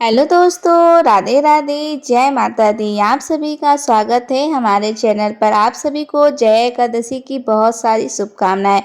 Hello दोस्तों, राधे राधे, जय माता दी। आप सभी का स्वागत है हमारे चैनल पर। आप सभी को जय एकादशी की बहुत सारी शुभकामनाएं।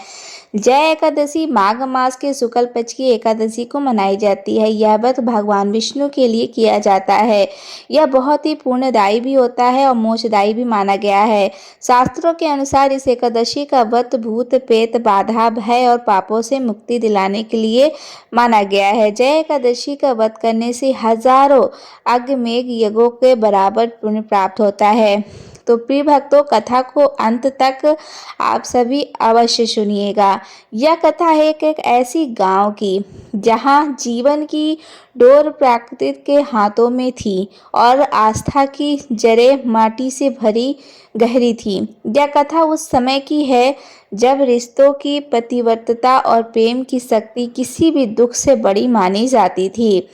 जय एकादशी माघ मास के शुक्ल पक्ष की एकादशी को मनाई जाती है। यह व्रत भगवान विष्णु के लिए किया जाता है। यह बहुत ही पुण्यदायी भी होता है और मोक्षदायी भी माना गया है। शास्त्रों के अनुसार इस एकादशी का व्रत भूत प्रेत बाधा भय और पापों से मुक्ति दिलाने के लिए माना गया है। जय एकादशी का व्रत करने से हजारों अग्निमेघ यज्ञों के बराबर पुण्य प्राप्त होता है। तो प्रिय भक्तों, कथा को अंत तक आप सभी अवश्य सुनिएगा। यह कथा है एक ऐसी गांव की जहां जीवन की डोर प्रकृति के हाथों में थी और आस्था की जड़ें माटी से भरी गहरी थी। यह कथा उस समय की है जब रिश्तों की प्रतिबद्धता और प्रेम की शक्ति किसी भी दुख से बड़ी मानी जाती थी।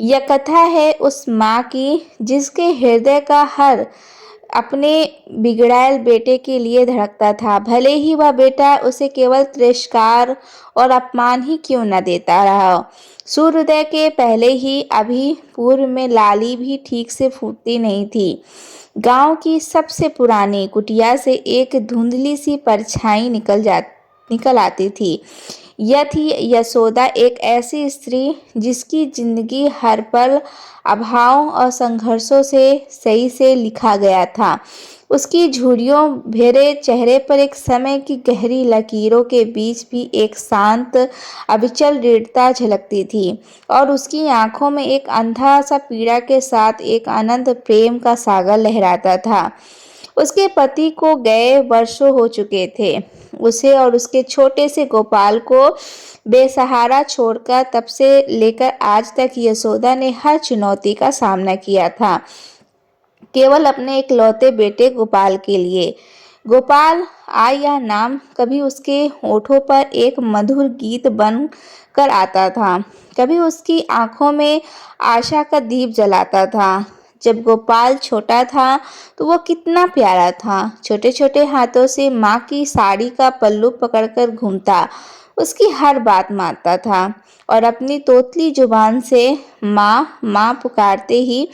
यह कथा है उस माँ की जिसके हृदय का हर अपने बिगड़ायल बेटे के लिए धड़कता था, भले ही वह बेटा उसे केवल तिरस्कार और अपमान ही क्यों न देता रहा। सूर्योदय के पहले ही अभी पूर्व में लाली भी ठीक से फूटती नहीं थी। गांव की सबसे पुरानी कुटिया से एक धुंधली सी परछाई निकल आती थी। यह थी यशोदा, एक ऐसी स्त्री जिसकी जिंदगी हर पल अभाव और संघर्षों से सही से लिखा गया था। उसकी झुर्रियों भरे चेहरे पर एक समय की गहरी लकीरों के बीच भी एक शांत अविचल दृढ़ता झलकती थी और उसकी आंखों में एक अंधा सा पीड़ा के साथ एक अनंत प्रेम का सागर लहराता था। उसके पति को गए वर्षों हो चुके थे। उसे और उसके छोटे से गोपाल को बेसहारा छोड़कर तब से लेकर आज तक यशोदा ने हर चुनौती का सामना किया था, केवल अपने इकलौते बेटे गोपाल के लिए। गोपाल आय यह नाम कभी उसके होठों पर एक मधुर गीत बन कर आता था, कभी उसकी आंखों में आशा का दीप जलाता था। जब गोपाल छोटा था तो वो कितना प्यारा था। छोटे छोटे हाथों से माँ की साड़ी का पल्लू पकड़कर घूमता, उसकी हर बात मानता था और अपनी तोतली जुबान से माँ माँ पुकारते ही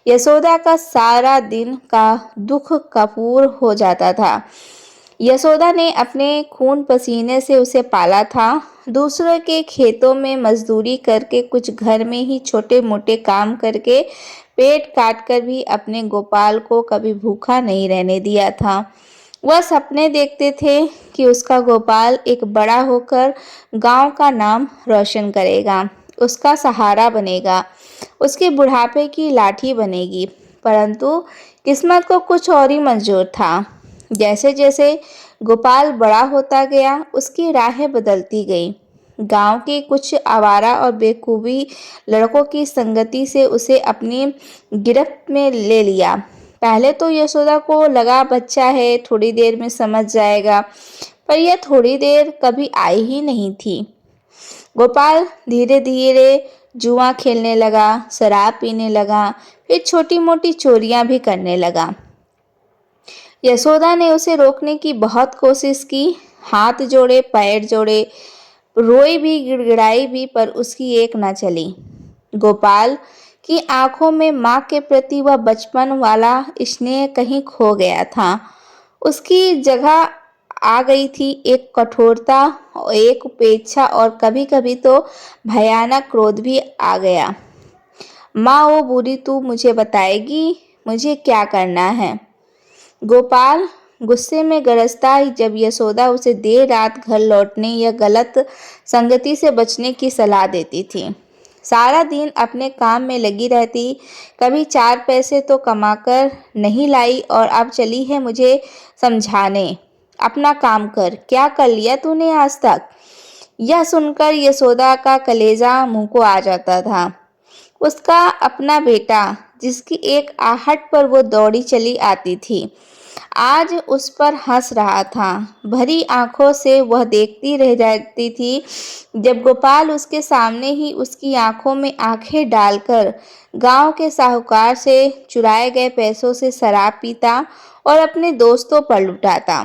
यशोदा का सारा दिन का दुख कपूर हो जाता था। यशोदा ने अपने खून पसीने से उसे पाला था। दूसरों के खेतों में मजदूरी करके, कुछ घर में ही छोटे मोटे काम करके पेट काट कर भी अपने गोपाल को कभी भूखा नहीं रहने दिया था। वह सपने देखते थे कि उसका गोपाल एक बड़ा होकर गांव का नाम रोशन करेगा, उसका सहारा बनेगा, उसके बुढ़ापे की लाठी बनेगी। परंतु किस्मत को कुछ और ही मंजूर था। जैसे जैसे गोपाल बड़ा होता गया, उसकी राहें बदलती गई। गांव के कुछ आवारा और बेकूबी लड़कों की संगति से उसे अपनी गिरफ्त में ले लिया। पहले तो यशोदा को लगा बच्चा है, थोड़ी देर में समझ जाएगा, पर यह थोड़ी देर कभी आई ही नहीं थी। गोपाल धीरे धीरे जुआ खेलने लगा, शराब पीने लगा, फिर छोटी मोटी चोरियां भी करने लगा। यशोदा ने उसे रोकने की बहुत कोशिश की, हाथ जोड़े पैर जोड़े, रोई भी गिड़गिड़ाई भी, पर उसकी एक न चली। गोपाल की आंखों में माँ के प्रति वह बचपन वाला स्नेह कहीं खो गया था। उसकी जगह आ गई थी एक कठोरता, एक उपेक्षा और कभी कभी तो भयानक क्रोध भी आ गया। माँ वो बुरी तू मुझे बताएगी मुझे क्या करना है। गोपाल गुस्से में गरजता जब यशोदा उसे देर रात घर लौटने या गलत संगति से बचने की सलाह देती थी। सारा दिन अपने काम में लगी रहती, कभी चार पैसे तो कमाकर नहीं लाई और अब चली है मुझे समझाने। अपना काम कर, क्या कर लिया तूने आज तक। यह सुनकर यशोदा का कलेजा मुंह को आ जाता था। उसका अपना बेटा, जिसकी एक आहट पर वो दौड़ी चली आती थी, आज उस पर हंस रहा था। भरी आंखों से वह देखती रह जाती थी जब गोपाल उसके सामने ही उसकी आंखों में आंखें डालकर गांव के साहूकार से चुराए गए पैसों से शराब पीता और अपने दोस्तों पर लुटाता।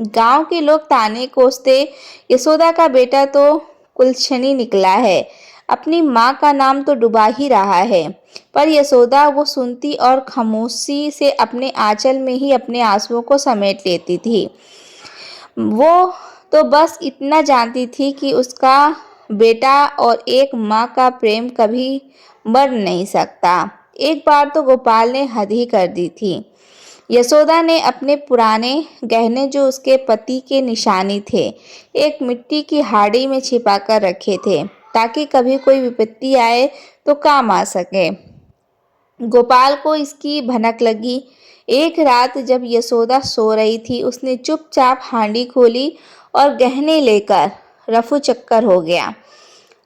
गांव के लोग ताने कोसते, यशोदा का बेटा तो कुलछनी निकला है, अपनी माँ का नाम तो डुबा ही रहा है। पर यशोदा वो सुनती और खामोशी से अपने आंचल में ही अपने आंसुओं को समेट लेती थी। वो तो बस इतना जानती थी कि उसका बेटा और एक माँ का प्रेम कभी मर नहीं सकता। एक बार तो गोपाल ने हद ही कर दी थी। यशोदा ने अपने पुराने गहने जो उसके पति के निशानी थे, एक मिट्टी की हाड़ी में छिपा कर रखे थे, ताकि कभी कोई विपत्ति आए तो काम आ सके। गोपाल को इसकी भनक लगी। एक रात जब यशोदा सो रही थी, उसने चुपचाप हांडी खोली और गहने लेकर रफू चक्कर हो गया।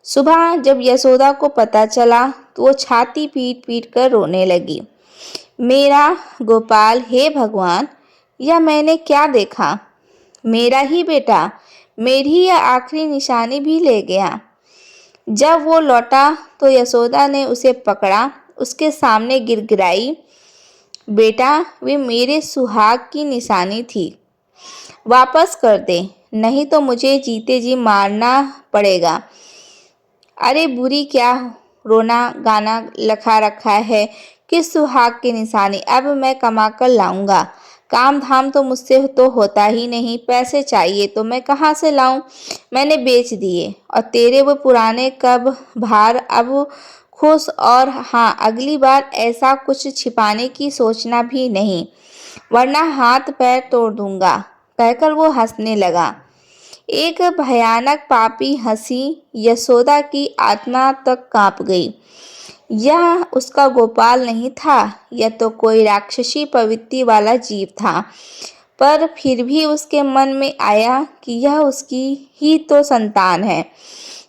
सुबह जब यशोदा को पता चला तो वो छाती पीट पीट कर रोने लगी। मेरा गोपाल, हे भगवान, यह मैंने क्या देखा? मेरा ही बेटा मेरी यह आखिरी निशानी भी ले गया। जब वो लौटा तो यशोदा ने उसे पकड़ा, उसके सामने गिड़गिड़ाई, बेटा, वे मेरे सुहाग की निशानी थी, वापस कर दे, नहीं तो मुझे जीते जी मारना पड़ेगा। अरे बुरी, क्या रोना गाना लखा रखा है? किस सुहाग की निशानी? अब मैं कमा कर लाऊंगा। काम धाम तो मुझसे तो होता ही नहीं, पैसे चाहिए तो मैं कहाँ से लाऊं? मैंने बेच दिए, और तेरे वो पुराने कब भार अब खुश। और हाँ, अगली बार ऐसा कुछ छिपाने की सोचना भी नहीं, वरना हाथ पैर तोड़ दूंगा, कहकर वो हंसने लगा। एक भयानक पापी हंसी यशोदा की आत्मा तक कांप गई। यह उसका गोपाल नहीं था, यह तो कोई राक्षसी प्रवृत्ति वाला जीव था। पर फिर भी उसके मन में आया कि यह उसकी ही तो संतान है।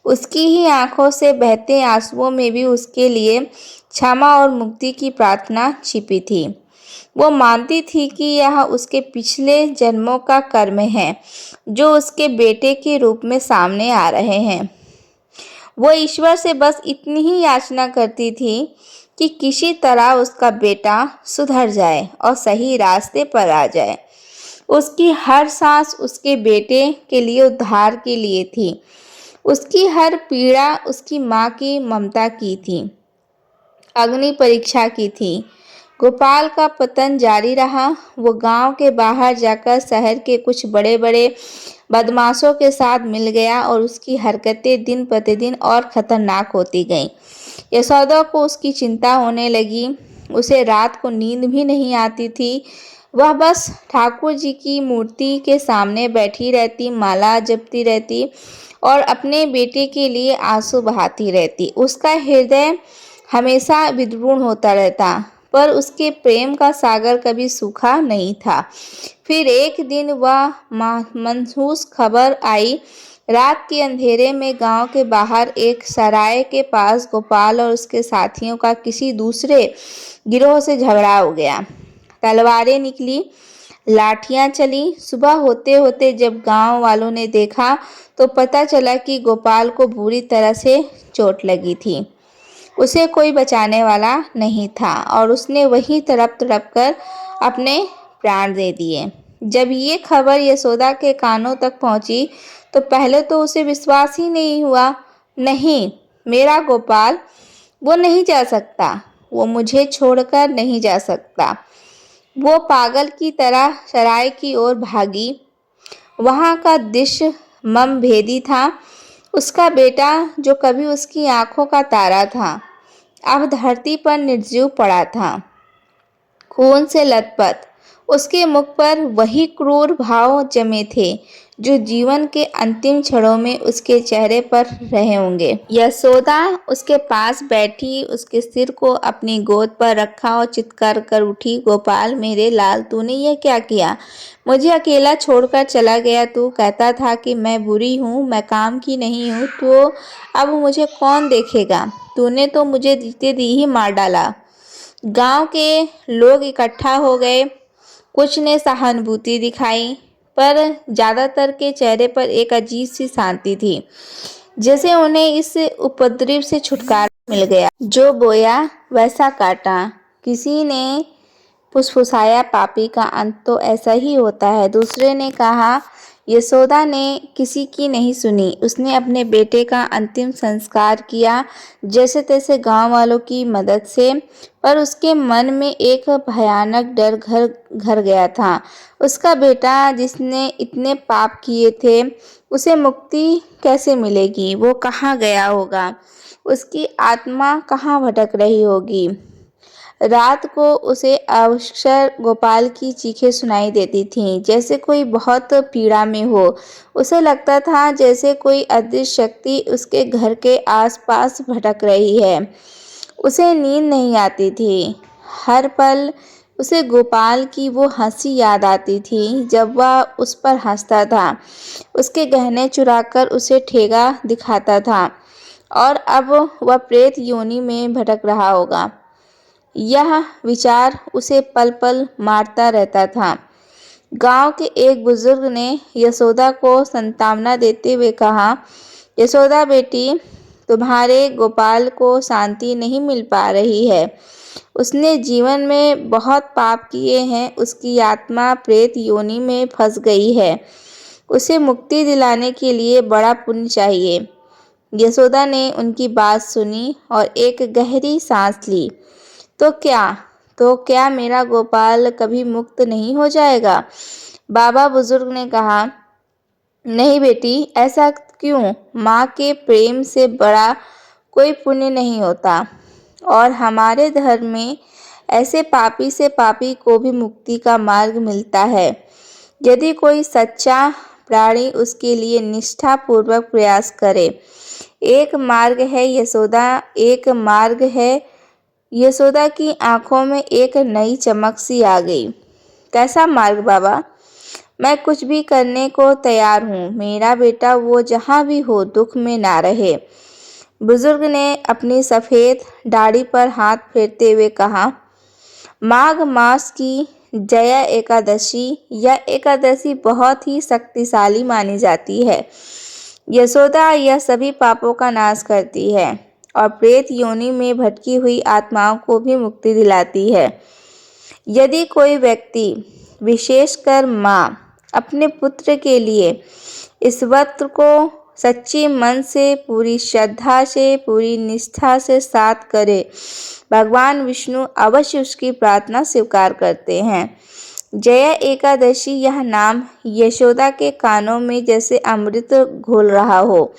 उसकी ही आंखों से बहते आंसुओं में भी उसके लिए क्षमा और मुक्ति की प्रार्थना छिपी थी। वो मानती थी कि यह उसके पिछले जन्मों का कर्म है, जो उसके बेटे के रूप में सामने आ रहे हैं। वो ईश्वर से बस इतनी ही याचना करती थी कि किसी तरह उसका बेटा सुधर जाए और सही रास्ते पर आ जाए। उसकी हर सांस उसके बेटे के लिए उद्धार के लिए थी। उसकी हर पीड़ा उसकी माँ की ममता की थी, अग्नि परीक्षा की थी। गोपाल का पतन जारी रहा। वो गांव के बाहर जाकर शहर के कुछ बड़े बड़े बदमाशों के साथ मिल गया और उसकी हरकतें दिन प्रतिदिन और खतरनाक होती गईं। यशोदा को उसकी चिंता होने लगी। उसे रात को नींद भी नहीं आती थी। वह बस ठाकुर जी की मूर्ति के सामने बैठी रहती, माला जपती रहती और अपने बेटे के लिए आंसू बहाती रहती। उसका हृदय हमेशा विद्रूण होता रहता, पर उसके प्रेम का सागर कभी सूखा नहीं था। फिर एक दिन वह मनहूस खबर आई। रात के अंधेरे में गांव के बाहर एक सराय के पास गोपाल और उसके साथियों का किसी दूसरे गिरोह से झगड़ा हो गया। तलवारें निकली, लाठियां चली। सुबह होते होते जब गांव वालों ने देखा तो पता चला कि गोपाल को बुरी तरह से चोट लगी थी। उसे कोई बचाने वाला नहीं था और उसने वहीं तड़प तड़प कर अपने प्राण दे दिए। जब ये खबर यशोदा के कानों तक पहुंची तो पहले तो उसे विश्वास ही नहीं हुआ। नहीं, मेरा गोपाल, वो नहीं जा सकता, वो मुझे छोड़कर नहीं जा सकता। वो पागल की तरह सराय की ओर भागी। वहाँ का दृश्य मर्मभेदी था। उसका बेटा, जो कभी उसकी आंखों का तारा था, अब धरती पर निर्जीव पड़ा था, खून से लथपथ। उसके मुख पर वही क्रूर भाव जमे थे जो जीवन के अंतिम क्षणों में उसके चेहरे पर रहे होंगे। यशोदा उसके पास बैठी, उसके सिर को अपनी गोद पर रखा और चित्कार कर उठी, गोपाल, मेरे लाल, तूने यह क्या किया? मुझे अकेला छोड़कर चला गया। तू कहता था कि मैं बुरी हूँ, मैं काम की नहीं हूँ, तो अब मुझे कौन देखेगा? तूने तो मुझे जीते जी ही मार डाला। गांव के लोग इकट्ठा हो गए। कुछ ने सहानुभूति दिखाई, पर ज्यादातर के चेहरे पर एक अजीब सी शांति थी, जैसे उन्हें इस उपद्रव से छुटकारा मिल गया। जो बोया वैसा काटा। किसी ने फुसफुसाया, पापी का अंत तो ऐसा ही होता है। दूसरे ने कहा, यशोदा ने किसी की नहीं सुनी। उसने अपने बेटे का अंतिम संस्कार किया, जैसे तैसे गांव वालों की मदद से। पर उसके मन में एक भयानक डर घर घर गया था। उसका बेटा, जिसने इतने पाप किए थे, उसे मुक्ति कैसे मिलेगी? वो कहाँ गया होगा? उसकी आत्मा कहाँ भटक रही होगी? रात को उसे अक्सर गोपाल की चीखें सुनाई देती थीं, जैसे कोई बहुत पीड़ा में हो। उसे लगता था जैसे कोई अदृश्य शक्ति उसके घर के आसपास भटक रही है। उसे नींद नहीं आती थी। हर पल उसे गोपाल की वो हंसी याद आती थी, जब वह उस पर हंसता था, उसके गहने चुराकर उसे ठेगा दिखाता था, और अब वह प्रेत योनि में भटक रहा होगा। यह विचार उसे पल पल मारता रहता था। गांव के एक बुजुर्ग ने यशोदा को सांत्वना देते हुए कहा, यशोदा बेटी, तुम्हारे गोपाल को शांति नहीं मिल पा रही है। उसने जीवन में बहुत पाप किए हैं। उसकी आत्मा प्रेत योनि में फंस गई है। उसे मुक्ति दिलाने के लिए बड़ा पुण्य चाहिए। यशोदा ने उनकी बात सुनी और एक गहरी सांस ली। तो क्या मेरा गोपाल कभी मुक्त नहीं हो जाएगा? बाबा बुजुर्ग ने कहा, नहीं बेटी, ऐसा क्यों? माँ के प्रेम से बड़ा कोई पुण्य नहीं होता, और हमारे धर्म में ऐसे पापी से पापी को भी मुक्ति का मार्ग मिलता है, यदि कोई सच्चा प्राणी उसके लिए निष्ठापूर्वक प्रयास करे। एक मार्ग है यशोदा, एक मार्ग है। यशोदा की आंखों में एक नई चमक सी आ गई। कैसा मार्ग बाबा? मैं कुछ भी करने को तैयार हूँ। मेरा बेटा वो जहाँ भी हो दुख में ना रहे। बुजुर्ग ने अपनी सफ़ेद दाढ़ी पर हाथ फेरते हुए कहा, माघ मास की जया एकादशी, यह एकादशी बहुत ही शक्तिशाली मानी जाती है। यशोदा यह सभी पापों का नाश करती है और प्रेत योनि में भटकी हुई आत्माओं को भी मुक्ति दिलाती है। यदि कोई व्यक्ति, विशेषकर माँ, अपने पुत्र के लिए इस व्रत को सच्चे मन से, पूरी श्रद्धा से, पूरी निष्ठा से साथ करे, भगवान विष्णु अवश्य उसकी प्रार्थना स्वीकार करते हैं। जया एकादशी, यह नाम यशोदा के कानों में जैसे अमृत घोल रहा हो।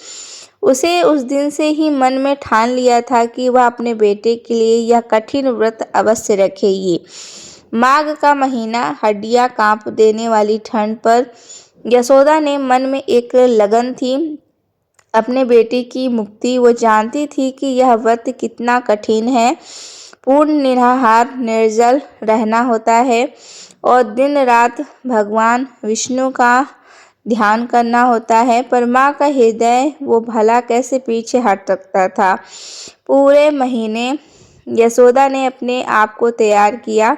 उसे उस दिन से ही मन में ठान लिया था कि वह अपने बेटे के लिए यह कठिन व्रत अवश्य रखेगी। माघ का महीना, हड्डियां कांप देने वाली ठंड पर यशोदा ने मन में एक लगन थी अपने बेटे की मुक्ति। वो जानती थी कि यह व्रत कितना कठिन है। पूर्ण निराहार, निर्जल रहना होता है और दिन रात भगवान विष्णु का ध्यान करना होता है। पर माँ का हृदय वो भला कैसे पीछे हट सकता था। पूरे महीने यशोदा ने अपने आप को तैयार किया।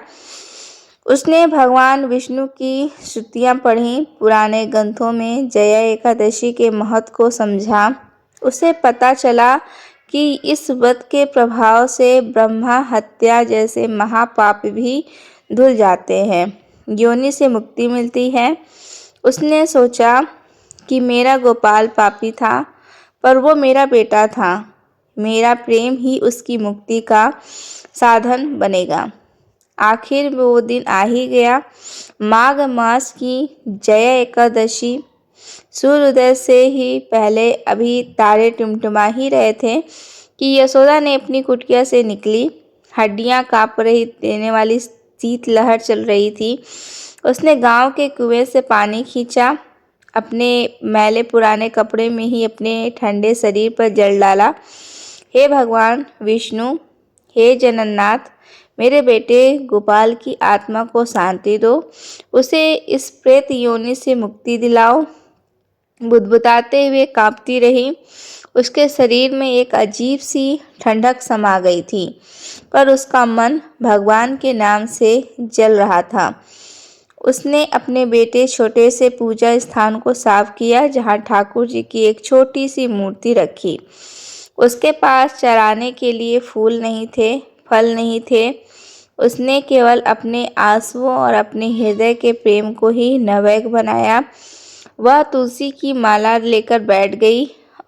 उसने भगवान विष्णु की स्तुतियाँ पढ़ी, पुराने ग्रंथों में जया एकादशी के महत्व को समझा। उसे पता चला कि इस व्रत के प्रभाव से ब्रह्मा हत्या जैसे महापाप भी धुल जाते हैं, योनि से मुक्ति मिलती है। उसने सोचा कि मेरा गोपाल पापी था, पर वो मेरा बेटा था। मेरा प्रेम ही उसकी मुक्ति का साधन बनेगा। आखिर वो दिन आ ही गया। माघ मास की जया एकादशी। सूर्योदय से ही पहले अभी तारे टिमटिमा ही रहे थे कि यशोदा ने अपनी कुटिया से निकली। हड्डियां कांप रही देने वाली शीतलहर चल रही थी। उसने गांव के कुएं से पानी खींचा, अपने मैले पुराने कपड़े में ही अपने ठंडे शरीर पर जल डाला। हे भगवान विष्णु, हे जगन्नाथ, मेरे बेटे गोपाल की आत्मा को शांति दो। उसे इस प्रेत योनि से मुक्ति दिलाओ। बुदबुदाते हुए कांपती रही। उसके शरीर में एक अजीब सी ठंडक समा गई थी, पर उसका मन भगवान के नाम से जल रहा था। उसने अपने बेटे छोटे से पूजा स्थान को साफ किया, जहाँ ठाकुर जी की एक छोटी सी मूर्ति रखी। उसके पास चढ़ाने के लिए फूल नहीं थे, फल नहीं थे। उसने केवल अपने आंसुओं और अपने हृदय के प्रेम को ही नैवेद्य बनाया। वह तुलसी की माला लेकर बैठ गई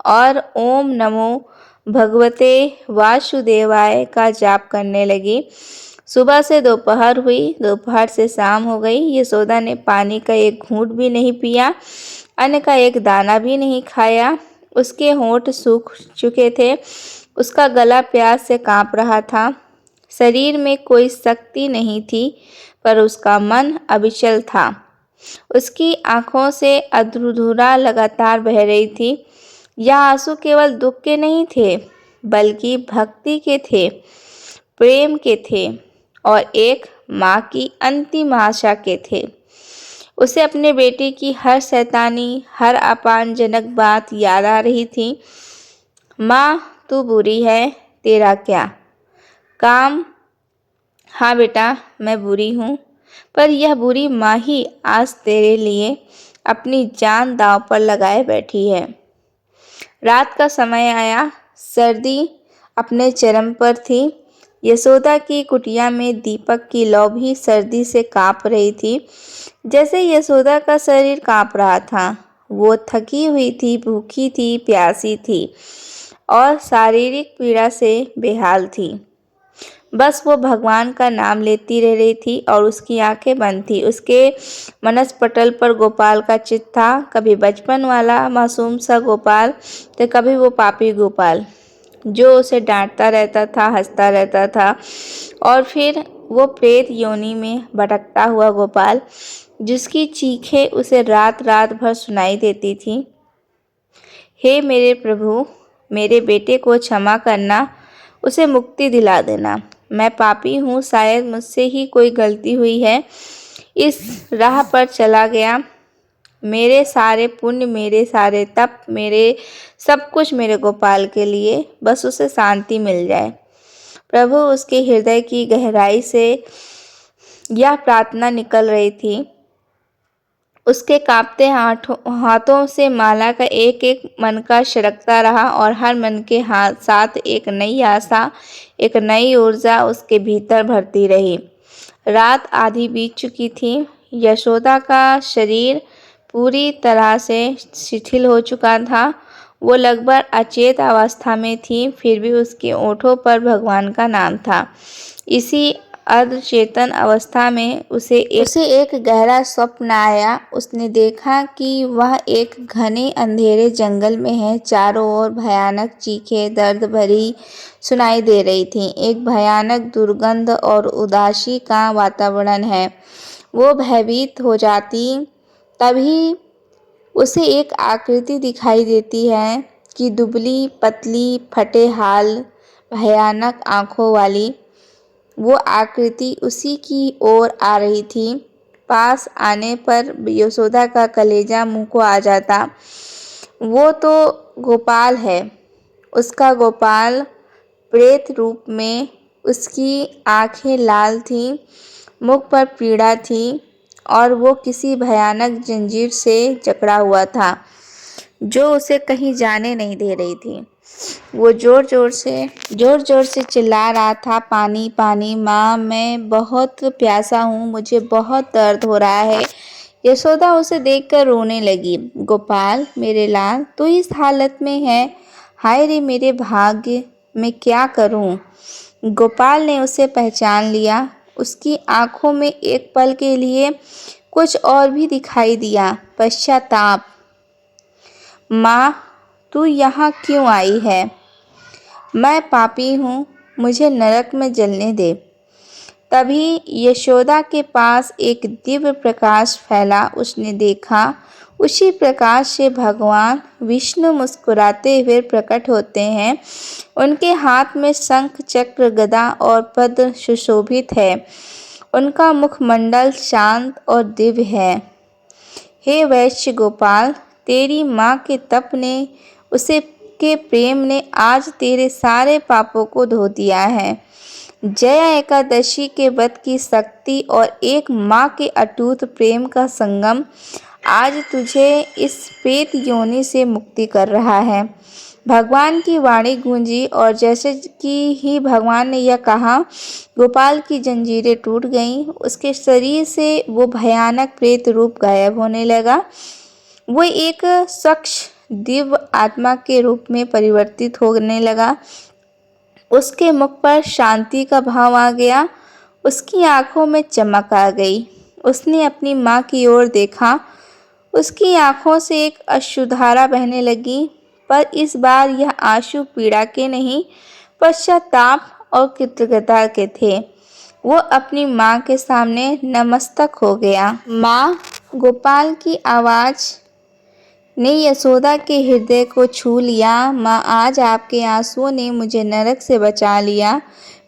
और ओम नमो भगवते वासुदेवाय का जाप करने लगी। सुबह से दोपहर हुई, दोपहर से शाम हो गई। यशोदा ने पानी का एक घूंट भी नहीं पिया, अन्न का एक दाना भी नहीं खाया। उसके होंठ सूख चुके थे, उसका गला प्यास से कांप रहा था। शरीर में कोई शक्ति नहीं थी, पर उसका मन अविचल था। उसकी आंखों से अधूरा लगातार बह रही थी। यह आंसू केवल दुख के नहीं थे, बल्कि भक्ति के थे, प्रेम के थे और एक माँ की अंतिम आशा के थे। उसे अपने बेटे की हर शैतानी, हर अपमानजनक बात याद आ रही थी। माँ, तू बुरी है, तेरा क्या काम? हाँ बेटा, मैं बुरी हूँ, पर यह बुरी माँ ही आज तेरे लिए अपनी जान दांव पर लगाए बैठी है। रात का समय आया, सर्दी अपने चरम पर थी। यशोदा की कुटिया में दीपक की लौ भी सर्दी से कांप रही थी, जैसे यशोदा का शरीर कांप रहा था। वो थकी हुई थी, भूखी थी, प्यासी थी और शारीरिक पीड़ा से बेहाल थी। बस वो भगवान का नाम लेती रह रही थी और उसकी आंखें बंद थी। उसके मनस पटल पर गोपाल का चित्र था, कभी बचपन वाला मासूम सा गोपाल, तो कभी वो पापी गोपाल जो उसे डांटता रहता था, हंसता रहता था, और फिर वो प्रेत योनि में भटकता हुआ गोपाल जिसकी चीखें उसे रात रात भर सुनाई देती थी। हे मेरे प्रभु, मेरे बेटे को क्षमा करना, उसे मुक्ति दिला देना। मैं पापी हूँ, शायद मुझसे ही कोई गलती हुई है, इस राह पर चला गया। मेरे सारे पुण्य, मेरे सारे तप, मेरे सब कुछ मेरे गोपाल के लिए, बस उसे शांति मिल जाए। प्रभु, उसके हृदय की गहराई से यह प्रार्थना निकल रही थी। उसके कांपते हाथों से माला का एक एक मन का सरकता रहा और हर मन के साथ एक नई आशा, एक नई ऊर्जा उसके भीतर भरती रही। रात आधी बीत चुकी थी। यशोदा का शरीर पूरी तरह से शिथिल हो चुका था। वो लगभग अचेत अवस्था में थी, फिर भी उसके ओठों पर भगवान का नाम था। इसी अर्धचेतन अवस्था में उसे एक गहरा स्वप्न आया। उसने देखा कि वह एक घने अंधेरे जंगल में है। चारों ओर भयानक चीखें दर्द भरी सुनाई दे रही थीं। एक भयानक दुर्गंध और उदासी का वातावरण है। वो भयभीत हो जाती, तभी उसे एक आकृति दिखाई देती है कि दुबली पतली फटे हाल भयानक आंखों वाली वो आकृति उसी की ओर आ रही थी। पास आने पर यशोदा का कलेजा मुंह को आ जाता। वो तो गोपाल है, उसका गोपाल प्रेत रूप में। उसकी आंखें लाल थीं, मुख पर पीड़ा थी और वो किसी भयानक जंजीर से जकड़ा हुआ था जो उसे कहीं जाने नहीं दे रही थी। वो जोर जोर से चिल्ला रहा था, पानी पानी माँ, मैं बहुत प्यासा हूँ, मुझे बहुत दर्द हो रहा है। यशोदा उसे देखकर रोने लगी। गोपाल मेरे लाल, तू इस हालत में है, हाय रे मेरे भाग्य, मैं क्या करूँ? गोपाल ने उसे पहचान लिया। उसकी आंखों में एक पल के लिए कुछ और भी दिखाई दिया, पश्चाताप। माँ, तू यहाँ क्यों आई है? मैं पापी हूँ, मुझे नरक में जलने दे। तभी यशोदा के पास एक दिव्य प्रकाश फैला। उसने देखा, उसी प्रकाश से भगवान विष्णु मुस्कुराते हुए प्रकट होते हैं। उनके हाथ में शंख, चक्र, गदा और पद्म सुशोभित है। उनका मुखमंडल शांत और दिव्य है। हे वैश्य गोपाल, तेरी माँ के तप ने, उसे के प्रेम ने आज तेरे सारे पापों को धो दिया है। जया एकादशी के व्रत की शक्ति और एक माँ के अटूट प्रेम का संगम आज तुझे इस प्रेत योनि से मुक्ति कर रहा है। भगवान की वाणी गूंजी और जैसे कि ही भगवान ने यह कहा, गोपाल की जंजीरें टूट गईं। उसके शरीर से वो भयानक प्रेत रूप गायब होने लगा। वो एक स्वच्छ दिव्य आत्मा के रूप में परिवर्तित होने लगा। उसके मुख पर शांति का भाव आ गया, उसकी आंखों में चमक आ गई। उसने अपनी माँ की ओर देखा, उसकी आंखों से एक अश्रुधारा बहने लगी, पर इस बार यह आंसू पीड़ा के नहीं, पश्चाताप और कृतज्ञता के थे। वो अपनी माँ के सामने नतमस्तक हो गया। माँ, गोपाल की आवाज़ ने यशोदा के हृदय को छू लिया। माँ, आज आपके आंसुओं ने मुझे नरक से बचा लिया।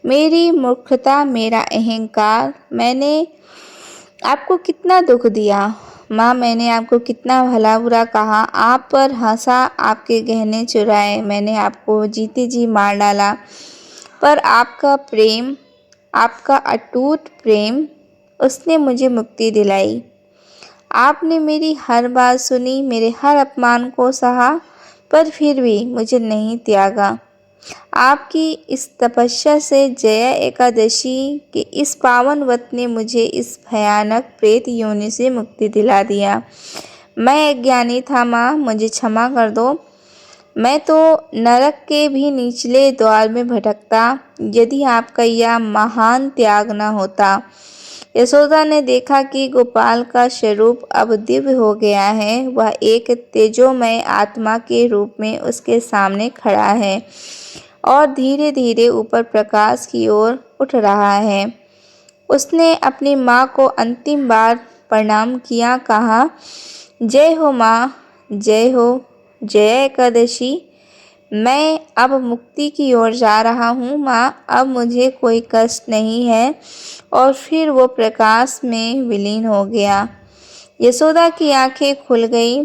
मेरी मूर्खता, मेरा अहंकार, मैंने आपको कितना दुख दिया। माँ, मैंने आपको कितना भला बुरा कहा, आप पर हंसा, आपके गहने चुराए, मैंने आपको जीते जी मार डाला। पर आपका प्रेम, आपका अटूट प्रेम, उसने मुझे मुक्ति दिलाई। आपने मेरी हर बात सुनी, मेरे हर अपमान को सहा, पर फिर भी मुझे नहीं त्यागा। आपकी इस तपस्या से जया एकादशी के इस पावन व्रत ने मुझे इस भयानक प्रेत योनि से मुक्ति दिला दिया। मैं अज्ञानी था माँ, मुझे क्षमा कर दो। मैं तो नरक के भी निचले द्वार में भटकता यदि आपका यह महान त्याग न होता। यशोदा ने देखा कि गोपाल का स्वरूप अब दिव्य हो गया है। वह एक तेजोमय आत्मा के रूप में उसके सामने खड़ा है और धीरे धीरे ऊपर प्रकाश की ओर उठ रहा है। उसने अपनी माँ को अंतिम बार प्रणाम किया, कहा, जय हो माँ, जय हो, जय एकादशी। मैं अब मुक्ति की ओर जा रहा हूँ माँ, अब मुझे कोई कष्ट नहीं है। और फिर वो प्रकाश में विलीन हो गया। यशोदा की आंखें खुल गई,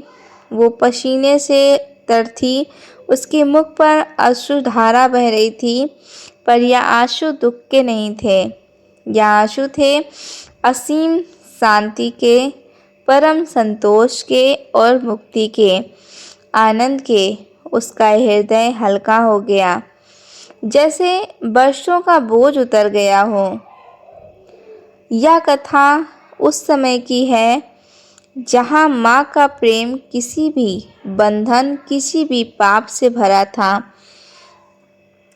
वो पसीने से तर थी, उसके मुख पर अश्रुधारा बह रही थी, पर यह आंसू दुख के नहीं थे, यह आंसू थे असीम शांति के, परम संतोष के और मुक्ति के, आनंद के। उसका हृदय हल्का हो गया, जैसे वर्षों का बोझ उतर गया हो। यह कथा उस समय की है जहाँ माँ का प्रेम किसी भी बंधन, किसी भी पाप से भरा था।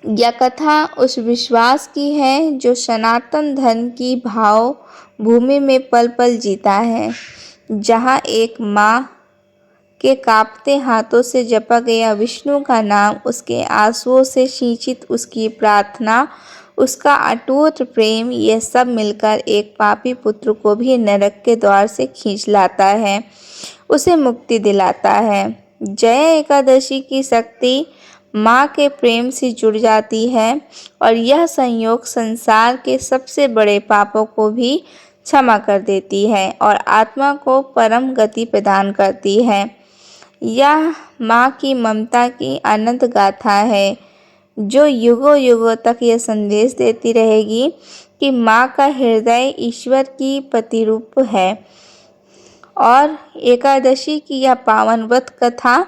यह कथा उस विश्वास की है जो सनातन धर्म की भाव भूमि में पल पल जीता है, जहाँ एक माँ के कांपते हाथों से जपा गया विष्णु का नाम, उसके आंसुओं से सिंचित उसकी प्रार्थना, उसका अटूट प्रेम, यह सब मिलकर एक पापी पुत्र को भी नरक के द्वार से खींच लाता है, उसे मुक्ति दिलाता है। जय एकादशी की शक्ति माँ के प्रेम से जुड़ जाती है और यह संयोग संसार के सबसे बड़े पापों को भी क्षमा कर देती है और आत्मा को परम गति प्रदान करती है। यह माँ की ममता की अनंत गाथा है जो युगों युगों तक यह संदेश देती रहेगी कि माँ का हृदय ईश्वर की प्रतिरूप है। और एकादशी की यह पावन व्रत कथा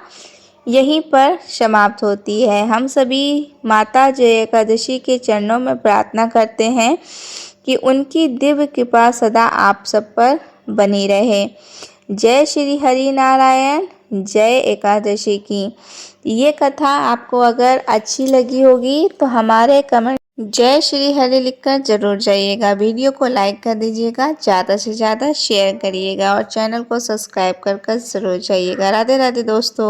यहीं पर समाप्त होती है। हम सभी माता जय एकादशी के चरणों में प्रार्थना करते हैं कि उनकी दिव्य कृपा सदा आप सब पर बनी रहे। जय श्री हरि नारायण, जय एकादशी की। ये कथा आपको अगर अच्छी लगी होगी तो हमारे कमेंट जय श्री हरि लिखकर जरूर जाइएगा। वीडियो को लाइक कर दीजिएगा, ज़्यादा से ज़्यादा शेयर करिएगा और चैनल को सब्सक्राइब कर जरूर जाइएगा। राधे राधे दोस्तों।